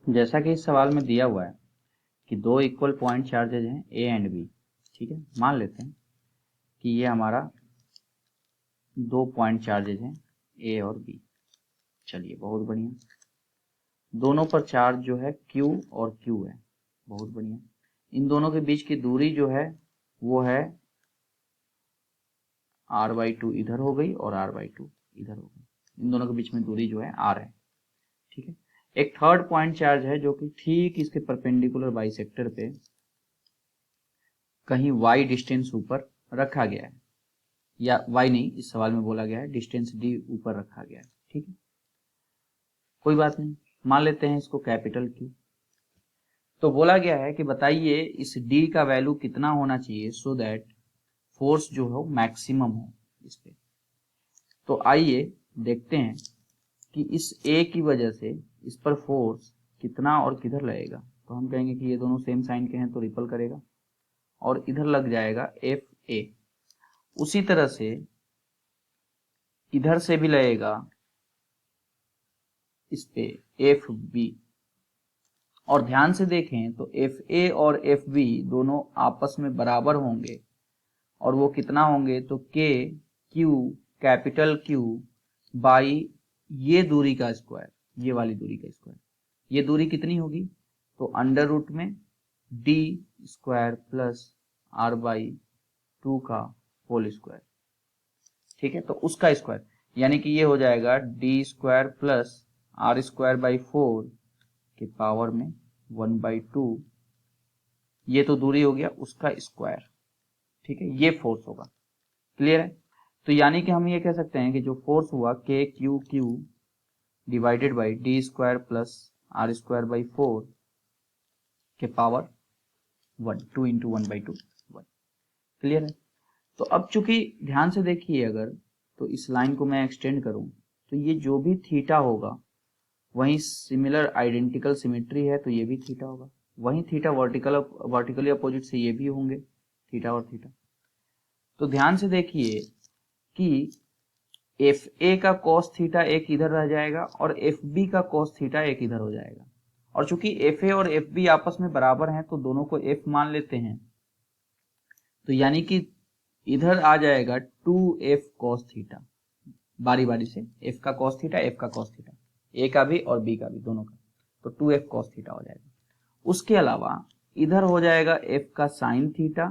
जैसा कि इस सवाल में दिया हुआ है कि दो इक्वल पॉइंट चार्जेज हैं ए एंड बी, ठीक है। मान लेते हैं कि ये हमारा दो पॉइंट चार्जेज हैं ए और बी। चलिए, बहुत बढ़िया। दोनों पर चार्ज जो है Q और Q है, बहुत बढ़िया। इन दोनों के बीच की दूरी जो है वो है r/2 इधर हो गई और r/2 इधर हो गई। इन दोनों के बीच में दूरी जो है r है, ठीक है। एक थर्ड पॉइंट चार्ज है जो कि ठीक इसके परपेंडिकुलर बाइसेक्टर पे कहीं y डिस्टेंस ऊपर रखा गया है, या y नहीं, इस सवाल में बोला गया है डिस्टेंस d ऊपर रखा गया है, ठीक है। कोई बात नहीं, मान लेते हैं इसको कैपिटल Q। तो बोला गया है कि बताइए इस d का वैल्यू कितना होना चाहिए सो दैट फोर्स जो हो मैक्सिमम हो इस पे। तो आइए देखते हैं कि इस A की वजह से इस पर फोर्स कितना और किधर लगेगा। तो हम कहेंगे कि ये दोनों सेम साइन के हैं तो रिपल करेगा और इधर लग जाएगा FA। उसी तरह से इधर से भी लगेगा इस पे FB। और ध्यान से देखें तो FA और FB दोनों आपस में बराबर होंगे, और वो कितना होंगे तो KQ कैपिटल Q बाई ये दूरी का स्क्वायर, ये वाली दूरी का स्क्वायर। ये दूरी कितनी होगी तो अंडर रूट में d स्क्वायर प्लस r/2 का होल स्क्वायर, ठीक है। तो उसका स्क्वायर यानी कि ये हो जाएगा d स्क्वायर प्लस r²/4 के पावर में 1/2। ये तो दूरी हो गया, उसका स्क्वायर, ठीक है। ये फोर्स होगा, क्लियर है। तो यानी कि हम ये कह सकते हैं कि जो फोर्स हुआ KQQ divided by d square plus r²/4 के पावर 1, 2 इंटू 1/2, 1। क्लियर है। तो अब चूंकि ध्यान से देखिए, अगर तो इस लाइन को मैं एक्सटेंड करूं तो ये जो भी थीटा होगा वहीं सिमिलर आइडेंटिकल सिमेट्री है तो ये भी थीटा होगा, वहीं थीटा वर्टिकली अपोजिट से ये भी होंगे, थीटा और थीटा। तो ध्यान से देखिए कि FA का cos थीटा एक इधर रह जाएगा और FB का cos थीटा एक इधर हो जाएगा। और चूंकि FA और FB आपस में बराबर हैं तो दोनों को F मान लेते हैं। तो यानी कि इधर आ जाएगा 2F cos थीटा, बारी बारी से F का cos थीटा, F का cos थीटा, A का भी और B का भी, दोनों का। तो 2F cos थीटा हो जाएगा। उसके अलावा इधर हो जाएगा F का साइन थीटा,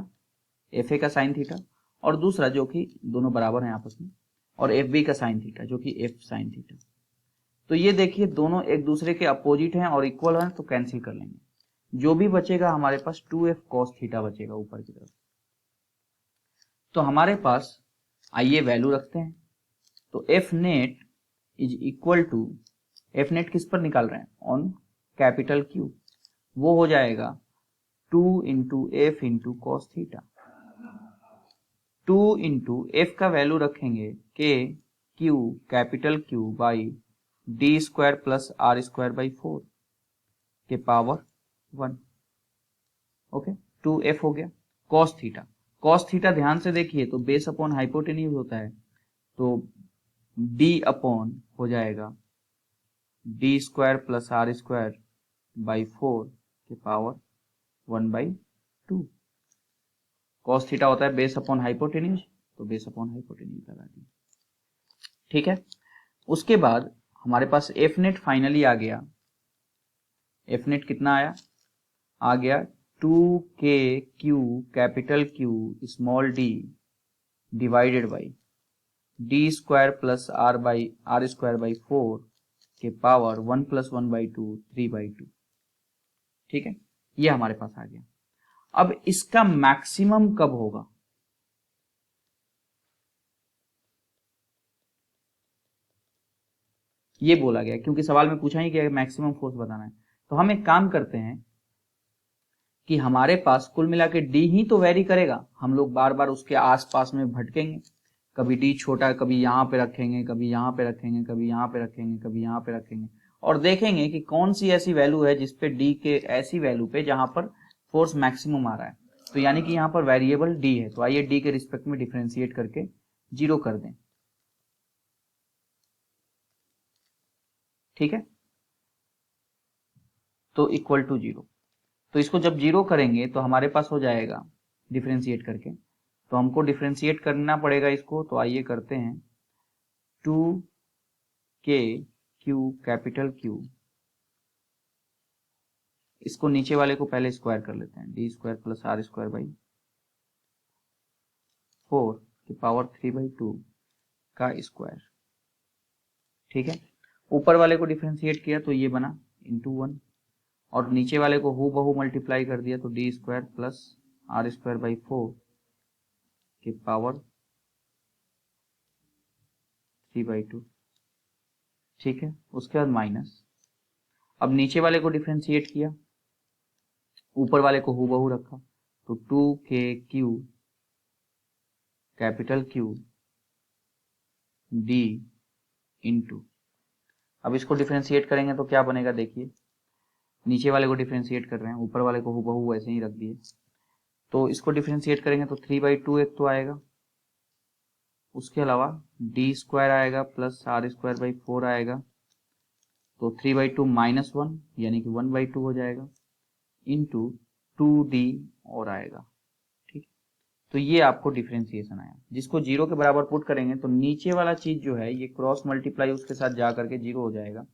FA का साइन थीटा, और दूसरा जो कि दोनों बराबर हैं आपस में, और FB का साइन थीटा जो कि F साइन थीटा। तो ये देखिए दोनों एक दूसरे के अपोजिट हैं और इक्वल हैं तो कैंसिल कर लेंगे। जो भी बचेगा हमारे पास 2F cos थीटा बचेगा ऊपर की तरफ। तो हमारे पास आइए वैल्यू रखते हैं। तो F net is equal to, F net किस पर निकाल रहे हैं ऑन कैपिटल Q, वो हो जाएगा 2 into F into cos theta. 2 into F का वैल्यू रखेंगे KQ capital Q by d square plus r²/4 के पावर 1। ओके, 2F हो गया। cos थीटा, cos थीटा ध्यान से देखिए तो बेस अपॉन हाइपोटेन्यूज होता है, तो d अपॉन हो जाएगा d स्क्वायर प्लस r²/4 के पावर 1/2। cos थीटा होता है बेस अपॉन हाइपोटेन्यूज, तो बेस अपॉन हाइपोटेन्यूज लगा दी, ठीक है। उसके बाद हमारे पास F नेट फाइनली आ गया। F नेट कितना आया, आ गया 2KQ capital Q small d divided by d square plus r²/4 के पावर 1 प्लस 1/2, 3/2, ठीक है। ये हमारे पास आ गया। अब इसका मैक्सिमम कब होगा, ये बोला गया, क्योंकि सवाल में पूछा ही कि मैक्सिमम फोर्स बताना है। तो हम एक काम करते हैं कि हमारे पास कुल मिला के डी ही तो वेरी करेगा, हम लोग बार बार उसके आसपास में भटकेंगे, कभी डी छोटा, कभी यहाँ पे रखेंगे, कभी यहाँ पे रखेंगे, कभी यहाँ पे रखेंगे, कभी यहाँ पे रखेंगे, और देखेंगे कि कौन सी ऐसी वैल्यू है जिसपे डी के ऐसी वैल्यू पे जहां पर फोर्स मैक्सिमम आ रहा है। तो यानी कि यहाँ पर वेरिएबल डी है, तो आइए डी के रिस्पेक्ट में डिफ्रेंशिएट करके 0 कर दें, ठीक है। तो इक्वल टू 0। तो इसको जब 0 करेंगे तो हमारे पास हो जाएगा डिफ्रेंशिएट करके, तो हमको डिफ्रेंशिएट करना पड़ेगा इसको। तो आइए करते हैं, 2k क्यू कैपिटल Q, इसको नीचे वाले को पहले स्क्वायर कर लेते हैं, D square plus R square by 4 की पावर 3/2 का स्क्वायर। ठीक है, ऊपर वाले को डिफ्रेंशिएट किया तो ये बना इंटू 1, और नीचे वाले को हु बहू मल्टीप्लाई कर दिया तो D square plus R square by 4 की पावर 3/2। ठीक है, उसके बाद माइनस, अब नीचे वाले को डिफ्रेंशिएट किया, ऊपर वाले को हु बहू रखा, तो 2k Q capital Q D into, अब इसको डिफ्रेंशिएट करेंगे तो क्या बनेगा देखिए, नीचे वाले को डिफ्रेंशिएट कर रहे हैं, ऊपर वाले को हुबहू वैसे ही रख दिए, तो इसको डिफ्रेंशिएट करेंगे तो 3/2 एक तो आएगा, उसके अलावा डी स्क्वायर आएगा प्लस आर स्क्वायर बाई 4 आएगा, तो 3/2 माइनस 1 यानी कि 1/2 हो जाएगा, इंटू 2d और आएगा। ठीक, तो ये आपको डिफ्रेंशिएशन आया, जिसको 0 के बराबर पुट करेंगे तो नीचे वाला चीज जो है ये क्रॉस मल्टीप्लाई उसके साथ जा करके 0 हो जाएगा।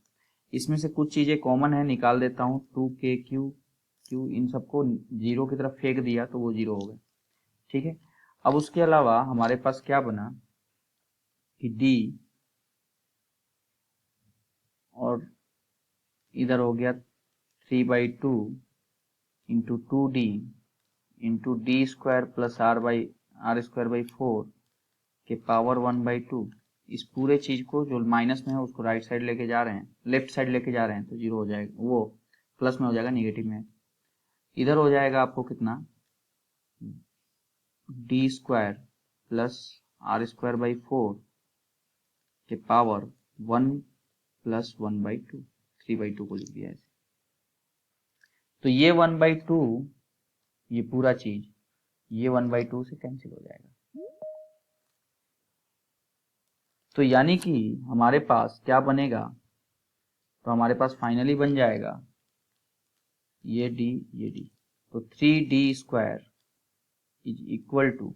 इसमें से कुछ चीजें कॉमन है, निकाल देता हूँ, 2k क्यू इन सबको 0 की तरफ फेंक दिया तो वो 0 हो गए। ठीक है, अब उसके अलावा हमारे पास क्या बना कि d और इधर हो गया 3/2 into 2d into D square plus R square by 4 के पावर 1/2। इस पूरे चीज को जो माइनस में है उसको राइट साइड लेके जा रहे हैं, लेफ्ट साइड लेके जा रहे हैं तो 0 हो जाएगा, वो प्लस में हो जाएगा, नेगेटिव में। इधर हो जाएगा आपको कितना, D square plus R square by 4 के पावर 1 प्लस 1/2, 3/2 को लिख दिया ऐसे। तो ये 1/2, ये पूरा चीज ये 1/2 से कैंसिल हो जाएगा। तो यानी कि हमारे पास क्या बनेगा, तो हमारे पास फाइनली बन जाएगा ये डी, तो 3d square is equal to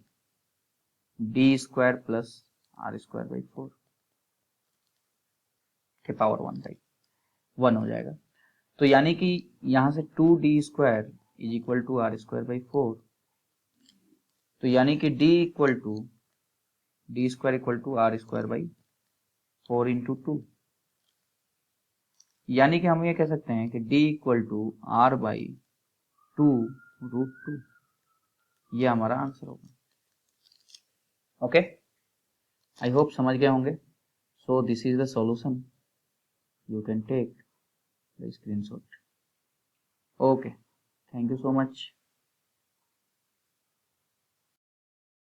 D square plus R square by 4 के पावर 1/1 हो जाएगा। तो यानी कि यहां से 2d square is equal to R square by 4, तो यानी कि D square equal to R square by 4 into 2, यानी कि हम ये कह सकते हैं कि d equal to R by 2√2, ये हमारा आंसर होगा। ओके, आई होप समझ गए होंगे। So this is the solution, you can take the screenshot. Okay, thank you so much.